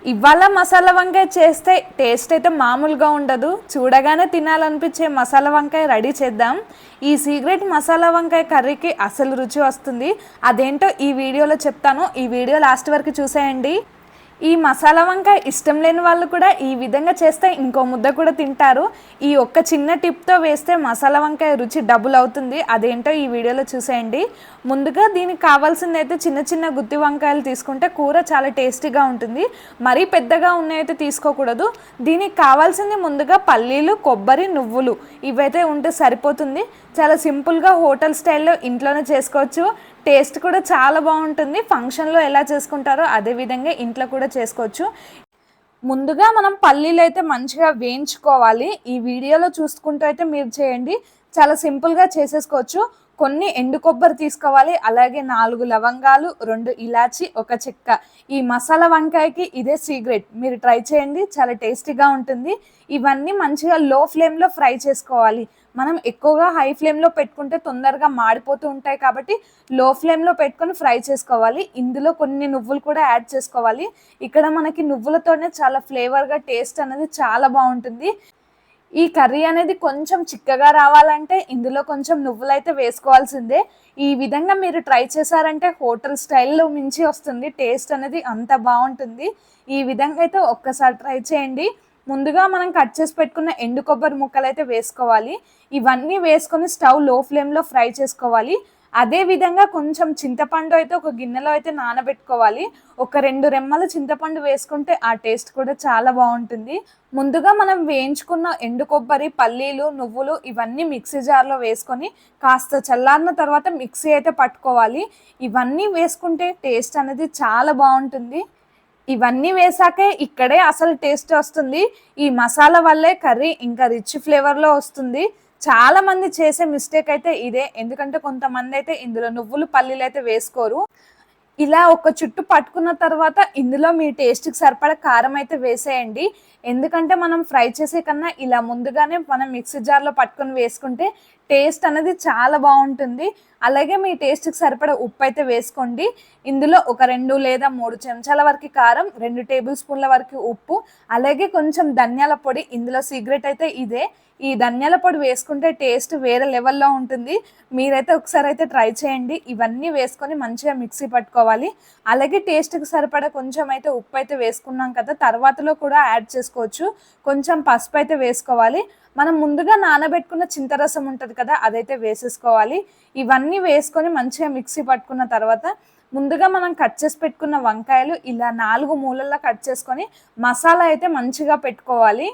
ఇవాళ మసాలా వంకాయ చేస్తే టేస్ట్ అయితే మామూలుగా ఉండదు. చూడగానే తినాలనిపించే మసాలా వంకాయ రెడీ చేద్దాం. ఈ సీక్రెట్ మసాలా వంకాయ కర్రీకి అసలు రుచి వస్తుంది. అదేంటో ఈ వీడియోలో చెప్తాను. ఈ వీడియో లాస్ట్ వరకు చూసేయండి. ఈ మసాలా వంకాయ ఇష్టం లేని వాళ్ళు కూడా ఈ విధంగా చేస్తే ఇంకో ముద్ద కూడా తింటారు. ఈ ఒక్క చిన్న టిప్తో వేస్తే మసాలా వంకాయ రుచి డబుల్ అవుతుంది. అదేంటో ఈ వీడియోలో చూసేయండి. ముందుగా దీనికి కావాల్సింది అయితే చిన్న చిన్న గుత్తి వంకాయలు తీసుకుంటే కూర చాలా టేస్టీగా ఉంటుంది. మరీ పెద్దగా ఉన్నాయైతే తీసుకోకూడదు. దీనికి కావాల్సింది ముందుగా పల్లీలు, కొబ్బరి, నువ్వులు ఇవైతే ఉంటే సరిపోతుంది. చాలా సింపుల్గా హోటల్ స్టైల్లో ఇంట్లోనే చేసుకోవచ్చు. టేస్ట్ కూడా చాలా బాగుంటుంది. ఫంక్షన్లో ఎలా చేసుకుంటారో అదేవిధంగా ఇంట్లో కూడా చేసుకోవచ్చు. ముందుగా మనం పల్లీలు అయితే మంచిగా వేయించుకోవాలి. ఈ వీడియోలో చూసుకుంటూ అయితే మీరు చేయండి. చాలా సింపుల్గా చేసేసుకోవచ్చు. కొన్ని ఎండు కొబ్బరి తీసుకోవాలి, అలాగే 4 లవంగాలు, 2 ఇలాచి, 1 చెక్క. ఈ మసాలా వంకాయకి ఇదే సీక్రెట్. మీరు ట్రై చేయండి, చాలా టేస్టీగా ఉంటుంది. ఇవన్నీ మంచిగా లో ఫ్లేమ్లో ఫ్రై చేసుకోవాలి. మనం ఎక్కువగా హై ఫ్లేమ్లో పెట్టుకుంటే తొందరగా మాడిపోతూ ఉంటాయి కాబట్టి లో ఫ్లేమ్లో పెట్టుకొని ఫ్రై చేసుకోవాలి. ఇందులో కొన్ని నువ్వులు కూడా యాడ్ చేసుకోవాలి. ఇక్కడ మనకి నువ్వులతోనే చాలా ఫ్లేవర్గా టేస్ట్ అనేది చాలా బాగుంటుంది. ఈ కర్రీ అనేది కొంచెం చిక్కగా రావాలంటే ఇందులో కొంచెం నువ్వులైతే వేసుకోవాల్సిందే. ఈ విధంగా మీరు ట్రై చేశారంటే హోటల్ స్టైల్లో మించి వస్తుంది. టేస్ట్ అనేది అంత బాగుంటుంది. ఈ విధంగా అయితే ఒక్కసారి ట్రై చేయండి. ముందుగా మనం కట్ చేసి పెట్టుకున్న ఎండు కొబ్బరి ముక్కలు అయితే వేసుకోవాలి. ఇవన్నీ వేసుకొని స్టవ్ లో ఫ్లేమ్లో ఫ్రై చేసుకోవాలి. అదే విధంగా కొంచెం చింతపండు అయితే ఒక గిన్నెలో అయితే నానబెట్టుకోవాలి. ఒక 2 రెమ్మల చింతపండు వేసుకుంటే ఆ టేస్ట్ కూడా చాలా బాగుంటుంది. ముందుగా మనం వేయించుకున్న ఎండు కొబ్బరి, పల్లీలు, నువ్వులు ఇవన్నీ మిక్సీ జార్లో వేసుకొని కాస్త చల్లారిన తర్వాత మిక్సీ అయితే పట్టుకోవాలి. ఇవన్నీ వేసుకుంటే టేస్ట్ అనేది చాలా బాగుంటుంది. ఇవన్నీ వేసాకే ఇక్కడే అసలు టేస్ట్ వస్తుంది. ఈ మసాలా వల్లే కర్రీ ఇంకా రిచ్ ఫ్లేవర్లో వస్తుంది. చాలా మంది చేసే మిస్టేక్ అయితే ఇదే. ఎందుకంటే కొంతమంది అయితే ఇందులో నువ్వులు, పల్లీలు అయితే వేసుకోరు. ఇలా ఒక చుట్టు పట్టుకున్న తర్వాత ఇందులో మీ టేస్ట్కి సరిపడా కారం అయితే వేసేయండి. ఎందుకంటే మనం ఫ్రై చేసే కన్నా ఇలా ముందుగానే మనం మిక్సీ జార్లో పట్టుకొని వేసుకుంటే టేస్ట్ అనేది చాలా బాగుంటుంది. అలాగే మీ టేస్ట్కి సరిపడా ఉప్పు అయితే వేసుకోండి. ఇందులో ఒక 2 లేదా 3 చెంచాల వరకు కారం, 2 టేబుల్ స్పూన్ల వరకు ఉప్పు, అలాగే కొంచెం ధనియాల పొడి. ఇందులో సీక్రెట్ అయితే ఇదే. ఈ ధనియాల పొడి వేసుకుంటే టేస్ట్ వేరే లెవెల్లో ఉంటుంది. మీరైతే ఒకసారి అయితే ట్రై చేయండి. ఇవన్నీ వేసుకొని మంచిగా మిక్సీ పట్టుకోవాలి. అలాగే టేస్ట్కి సరిపడా కొంచెం అయితే ఉప్పు అయితే వేసుకున్నాం కదా, తర్వాతలో కూడా యాడ్ చేసుకోవచ్చు. కొంచెం పసుపు అయితే వేసుకోవాలి. మనం ముందుగా నానబెట్టుకున్న చింతరసం ఉంటుంది కదా, అదైతే వేసేసుకోవాలి. ఇవన్నీ వేసుకొని మంచిగా మిక్సీ పట్టుకున్న తర్వాత ముందుగా మనం కట్ చేసి పెట్టుకున్న వంకాయలు ఇలా 4 మూలల్లో కట్ చేసుకొని మసాలా అయితే మంచిగా పెట్టుకోవాలి.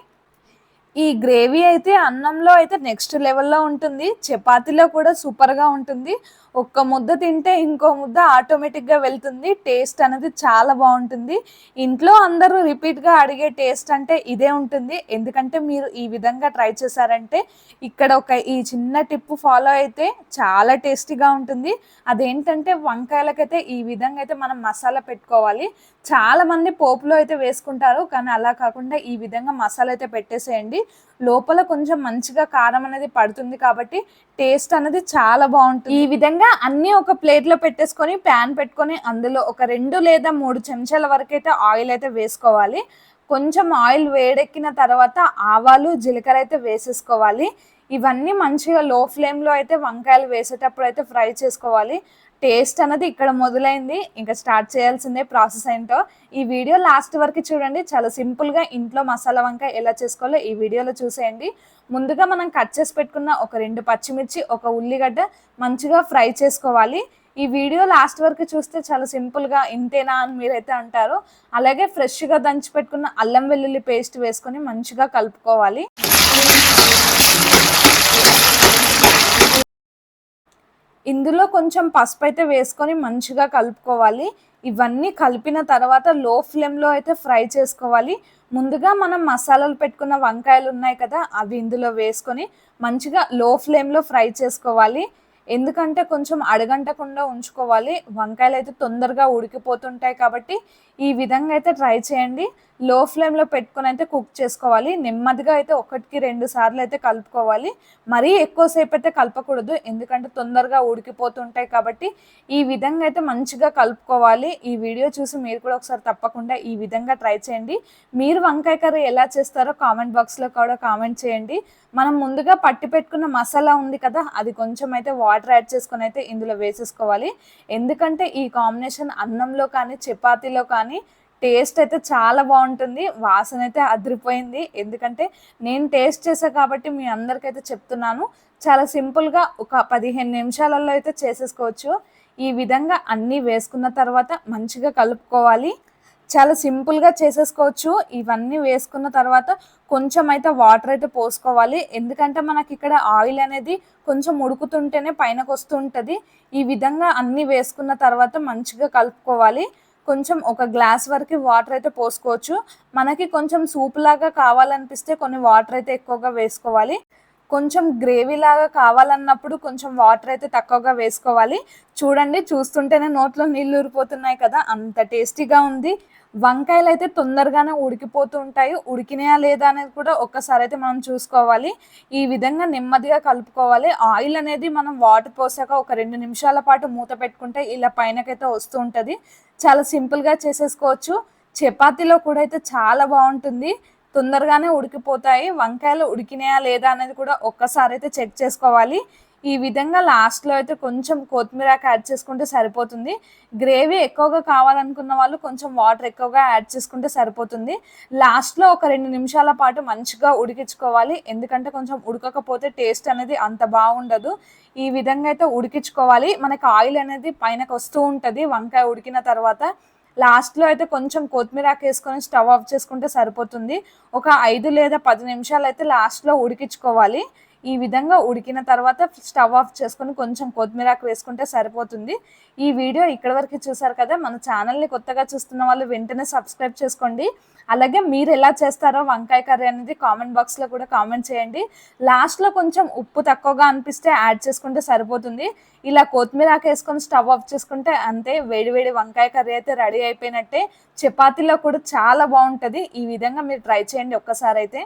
ఈ గ్రేవీ అయితే అన్నంలో అయితే నెక్స్ట్ లెవెల్లో ఉంటుంది. చపాతీలో కూడా సూపర్గా ఉంటుంది. ఒక్క ముద్ద తింటే ఇంకో ముద్ద ఆటోమేటిక్గా వెళ్తుంది. టేస్ట్ అనేది చాలా బాగుంటుంది. ఇంట్లో అందరూ రిపీట్గా అడిగే టేస్ట్ అంటే ఇదే ఉంటుంది. ఎందుకంటే మీరు ఈ విధంగా ట్రై చేశారంటే ఇక్కడ ఈ చిన్న టిప్ ఫాలో అయితే చాలా టేస్టీగా ఉంటుంది. అదేంటంటే వంకాయలకైతే ఈ విధంగా అయితే మనం మసాలా పెట్టుకోవాలి. చాలామంది పోపులో అయితే వేసుకుంటారు, కానీ అలా కాకుండా ఈ విధంగా మసాలా అయితే పెట్టేసేయండి. లోపల కొంచెం మంచిగా కారం అనేది పడుతుంది కాబట్టి టేస్ట్ అనేది చాలా బాగుంటుంది. ఈ విధంగా అన్నీ ఒక ప్లేట్లో పెట్టేసుకొని ప్యాన్ పెట్టుకొని అందులో ఒక 2 లేదా 3 చెంచాల వరకు అయితే ఆయిల్ అయితే వేసుకోవాలి. కొంచెం ఆయిల్ వేడెక్కిన తర్వాత ఆవాలు, జీలకర్ర అయితే వేసేసుకోవాలి. ఇవన్నీ మంచిగా లో ఫ్లేమ్లో అయితే వంకాయలు వేసేటప్పుడు అయితే ఫ్రై చేసుకోవాలి. టేస్ట్ అనేది ఇక్కడ మొదలైంది. ఇంకా స్టార్ట్ చేయాల్సిందే ప్రాసెస్ ఏంటో. ఈ వీడియో లాస్ట్ వరకు చూడండి. చాలా సింపుల్గా ఇంట్లో మసాలా వంకాయ ఎలా చేసుకోవాలో ఈ వీడియోలో చూసేయండి. ముందుగా మనం కట్ చేసి పెట్టుకున్న ఒక 2 పచ్చిమిర్చి, ఒక ఉల్లిగడ్డ మంచిగా ఫ్రై చేసుకోవాలి. ఈ వీడియో లాస్ట్ వరకు చూస్తే చాలా సింపుల్గా ఇంతేనా అని మీరైతే అంటారు. అలాగే ఫ్రెష్గా దంచి పెట్టుకున్న అల్లం వెల్లుల్లి పేస్ట్ వేసుకొని మంచిగా కలుపుకోవాలి. ఇందులో కొంచెం పసుపు అయితే వేసుకొని మంచిగా కలుపుకోవాలి. ఇవన్నీ కలిపిన తర్వాత లో ఫ్లేమ్లో అయితే ఫ్రై చేసుకోవాలి. ముందుగా మనం మసాలాలు పెట్టుకున్న వంకాయలు ఉన్నాయి కదా, అవి ఇందులో వేసుకొని మంచిగా లో ఫ్లేమ్లో ఫ్రై చేసుకోవాలి. ఎందుకంటే కొంచెం అడగంటకుండా ఉంచుకోవాలి. వంకాయలు అయితే తొందరగా ఉడికిపోతుంటాయి కాబట్టి ఈ విధంగా అయితే ట్రై చేయండి. లో ఫ్లేమ్లో పెట్టుకొని అయితే కుక్ చేసుకోవాలి. నెమ్మదిగా అయితే 1-2 సార్లు అయితే కలుపుకోవాలి. మరీ ఎక్కువసేపు అయితే కలపకూడదు, ఎందుకంటే తొందరగా ఉడికిపోతుంటాయి కాబట్టి ఈ విధంగా అయితే మంచిగా కలుపుకోవాలి. ఈ వీడియో చూసి మీరు కూడా ఒకసారి తప్పకుండా ఈ విధంగా ట్రై చేయండి. మీరు వంకాయ కర్రీ ఎలా చేస్తారో కామెంట్ బాక్స్లో కూడా కామెంట్ చేయండి. మనం ముందుగా పట్టి పెట్టుకున్న మసాలా ఉంది కదా, అది కొంచెం అయితే వాటర్ యాడ్ చేసుకొని అయితే ఇందులో వేసేసుకోవాలి. ఎందుకంటే ఈ కాంబినేషన్ అన్నంలో కానీ చపాతీలో కానీ టేస్ట్ అయితే చాలా బాగుంటుంది. వాసన అయితే అదిరిపోయింది. ఎందుకంటే నేను టేస్ట్ చేశాను కాబట్టి మీ అందరికైతే చెప్తున్నాను. చాలా సింపుల్గా ఒక 15 నిమిషాలలో అయితే చేసేసుకోవచ్చు. ఈ విధంగా అన్నీ వేసుకున్న తర్వాత మంచిగా కలుపుకోవాలి. చాలా సింపుల్గా చేసేసుకోవచ్చు. ఇవన్నీ వేసుకున్న తర్వాత కొంచెం అయితే వాటర్ అయితే పోసుకోవాలి. ఎందుకంటే మనకి ఇక్కడ ఆయిల్ అనేది కొంచెం ఉడుకుతుంటేనే పైనకు వస్తూ ఉంటుంది. ఈ విధంగా అన్నీ వేసుకున్న తర్వాత మంచిగా కలుపుకోవాలి. కొంచెం ఒక గ్లాస్ వరకు వాటర్ అయితే పోసుకోవచ్చు. మనకి కొంచెం సూప్ లాగా కావాలనిపిస్తే కొన్ని వాటర్ అయితే ఎక్కువగా వేసుకోవాలి. కొంచెం గ్రేవీ లాగా కావాలన్నప్పుడు కొంచెం వాటర్ అయితే తక్కువగా వేసుకోవాలి. చూడండి, చూస్తుంటేనే నోట్లో నీళ్ళు ఊరిపోతున్నాయి కదా, అంత టేస్టీగా ఉంది. వంకాయలు అయితే తొందరగానే ఉడికిపోతూ ఉంటాయి. ఉడికినాయా లేదా అనేది కూడా ఒక్కసారి అయితే మనం చూసుకోవాలి. ఈ విధంగా నెమ్మదిగా కలుపుకోవాలి. ఆయిల్ అనేది మనం వాటర్ పోసాక ఒక 2 నిమిషాల పాటు మూత పెట్టుకుంటే ఇలా పైనకైతే వస్తూ ఉంటుంది. చాలా సింపుల్గా చేసేసుకోవచ్చు. చపాతీలో కూడా అయితే చాలా బాగుంటుంది. తొందరగానే ఉడికిపోతాయి. వంకాయలు ఉడికినాయా లేదా అనేది కూడా ఒక్కసారి అయితే చెక్ చేసుకోవాలి. ఈ విధంగా లాస్ట్లో అయితే కొంచెం కొత్తిమీరాకు యాడ్ చేసుకుంటే సరిపోతుంది. గ్రేవీ ఎక్కువగా కావాలనుకున్న వాళ్ళు కొంచెం వాటర్ ఎక్కువగా యాడ్ చేసుకుంటే సరిపోతుంది. లాస్ట్లో ఒక 2 నిమిషాల పాటు మంచిగా ఉడికించుకోవాలి. ఎందుకంటే కొంచెం ఉడకకపోతే టేస్ట్ అనేది అంత బాగుండదు. ఈ విధంగా అయితే ఉడికించుకోవాలి. మనకి ఆయిల్ అనేది పైనకు వస్తూ ఉంటుంది వంకాయ ఉడికిన తర్వాత. లాస్ట్లో అయితే కొంచెం కొత్తిమీరాకు వేసుకొని స్టవ్ ఆఫ్ చేసుకుంటే సరిపోతుంది. ఒక 5 లేదా 10 నిమిషాలు అయితే లాస్ట్లో ఉడికించుకోవాలి. ఈ విధంగా ఉడికిన తర్వాత స్టవ్ ఆఫ్ చేసుకొని కొంచెం కొత్తిమీరాకు వేసుకుంటే సరిపోతుంది. ఈ వీడియో ఇక్కడి వరకు చూసారు కదా. మన ఛానల్ని కొత్తగా చూస్తున్న వాళ్ళు వెంటనే సబ్స్క్రైబ్ చేసుకోండి. అలాగే మీరు ఎలా చేస్తారో వంకాయ కర్రీ అనేది కామెంట్ బాక్స్లో కూడా కామెంట్ చేయండి. లాస్ట్లో కొంచెం ఉప్పు తక్కువగా అనిపిస్తే యాడ్ చేసుకుంటే సరిపోతుంది. ఇలా కొత్తిమీరాకు వేసుకొని స్టవ్ ఆఫ్ చేసుకుంటే అంతే, వేడివేడి వంకాయ కర్రీ అయితే రెడీ అయిపోయినట్టే. చపాతీలో కూడా చాలా బాగుంటుంది. ఈ విధంగా మీరు ట్రై చేయండి ఒక్కసారి అయితే.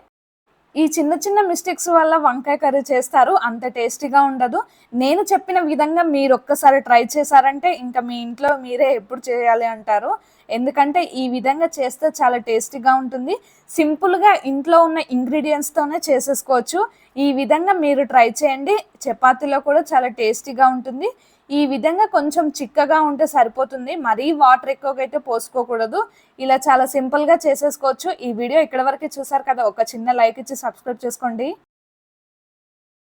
ఈ చిన్న చిన్న మిస్టేక్స్ వల్ల వంకాయ కర్రీ చేస్తారు, అంత టేస్టీగా ఉండదు. నేను చెప్పిన విధంగా మీరు ఒక్కసారి ట్రై చేశారంటే ఇంకా మీ ఇంట్లో మీరే ఎప్పుడు చేయాలి అంటారు. ఎందుకంటే ఈ విధంగా చేస్తే చాలా టేస్టీగా ఉంటుంది. సింపుల్గా ఇంట్లో ఉన్న ఇంగ్రీడియంట్స్తోనే చేసేసుకోవచ్చు. ఈ విధంగా మీరు ట్రై చేయండి. చపాతీలో కూడా చాలా టేస్టీగా ఉంటుంది. ఈ విధంగా కొంచెం చిక్కగా ఉంటే సరిపోతుంది. మరీ వాటర్ ఎక్కువగా అయితే పోసుకోకూడదు. ఇలా చాలా సింపుల్గా చేసేసుకోవచ్చు. ఈ వీడియో ఇక్కడ వరకు చూసారు కదా, ఒక చిన్న లైక్ ఇచ్చి సబ్స్క్రైబ్ చేసుకోండి.